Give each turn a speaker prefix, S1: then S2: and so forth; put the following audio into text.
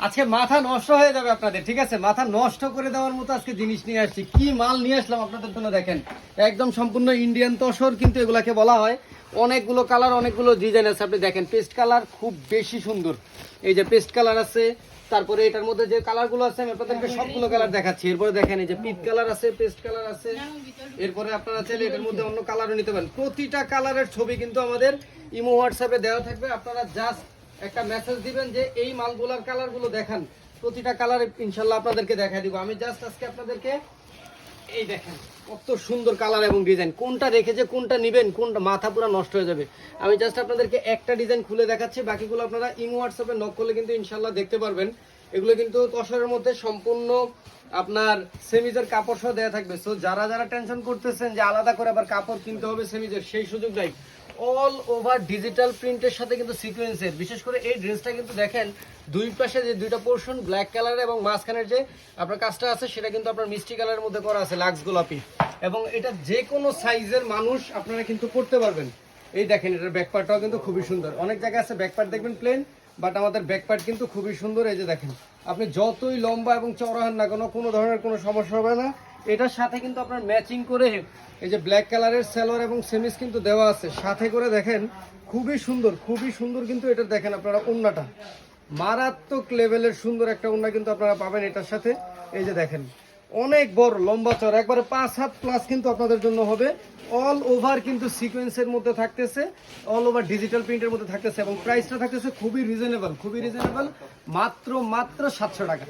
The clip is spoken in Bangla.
S1: আজকে মাথা নষ্ট হয়ে যাবে আপনাদের, ঠিক আছে? মাথা নষ্ট করে দেওয়ার মতো আজকে জিনিস নিয়ে আসছি। কি মাল নিয়ে আসলাম আপনাদের জন্য দেখেন, একদম সম্পূর্ণ ইন্ডিয়ান তসর কিন্তু এগুলাকে বলা হয়। অনেকগুলো কালার, অনেকগুলো ডিজাইন আছে। আপনি দেখেন পেস্ট কালার খুব বেশি সুন্দর। এই যে পেস্ট কালার আছে, তারপরে এটার মধ্যে যে কালারগুলো আছে আমি আপনাদেরকে সবগুলো কালার দেখাচ্ছি। এরপরে দেখেন এই যে পিট কালার আছে, পেস্ট কালার আছে। এরপরে আপনারা চাইলে এটার মধ্যে অন্য কালারও নিতে পারেন। প্রতিটা কালারের ছবি কিন্তু আমাদের ইমো হোয়াটসঅ্যাপে দেওয়া থাকবে। আপনারা জাস্ট একটা মেসেজ দিবেন যে এই মালগুলার কালারগুলো দেখান। প্রতিটা কালার ইনশাল্লাহ আপনাদেরকে দেখাই দিব। আমি জাস্ট আজকে আপনাদেরকে এই দেখেন কত সুন্দর কালার এবং ডিজাইন, কোনটা রেখে যে কোনটা নিবেন, কোনটা মাথা পুরো নষ্ট হয়ে যাবে। আমি জাস্ট আপনাদেরকে একটা ডিজাইন খুলে দেখাচ্ছি, বাকিগুলো আপনারা ইমো হোয়াটসঅ্যাপে নক করলে কিন্তু ইনশাল্লাহ দেখতে পারবেন। এগুলো কিন্তু তসরের মধ্যে সম্পূর্ণ আপনার সেমিজের কাপড় সহ দেওয়া থাকবে। সো যারা যারা টেনশন করতেছেন যে আলাদা করে আবার কাপড় কিনতে হবে সেমিজের, সেই সুযোগ নাই। অল ওভার ডিজিটাল প্রিন্টের সাথে কিন্তু সিকোয়েন্সের, বিশেষ করে এই ড্রেসটা কিন্তু দেখেন দুই পাশে যে দুইটা পোর্শন ব্ল্যাক কালার এবং মাঝখানের যে আপনার কাজটা আছে সেটা কিন্তু আপনার মিষ্টি কালারের মধ্যে করা আছে লাক্স গোলাপি। এবং এটা যে কোনো সাইজের মানুষ আপনারা কিন্তু করতে পারবেন। এই দেখেন এটার ব্যাকপার্টটাও কিন্তু খুবই সুন্দর। অনেক জায়গায় আছে ব্যাকপার্ট দেখবেন প্লেন, বাট আমাদের ব্যাকপার্ট কিন্তু খুবই সুন্দর। এই যে দেখেন আপনি যতই লম্বা এবং চওড়া হন না কোনো ধরনের কোনো সমস্যা হবে না। এটার সাথে কিন্তু আপনার ম্যাচিং করে এই যে ব্ল্যাক কালারের সালোয়ার এবং সেমিস কিন্তু দেওয়া আছে সাথে করে। দেখেন খুবই সুন্দর, খুবই সুন্দর কিন্তু এটা। দেখেন আপনারা ওন্নাটা মারাত্মক লেভেলের সুন্দর একটা ওন্না কিন্তু আপনারা পাবেন এটার সাথে। এই যে দেখেন অনেক বড় লম্বা চড়া, একবারে 5 হাত প্লাস কিন্তু আপনাদের জন্য হবে। অল ওভার কিন্তু সিকোয়েন্সের মধ্যে থাকতেছে, অল ওভার ডিজিটাল প্রিন্টের মধ্যে থাকতেছে এবং প্রাইসটা থাকতেছে খুবই রিজনেবল, খুবই রিজনেবল, মাত্র 700 টাকা।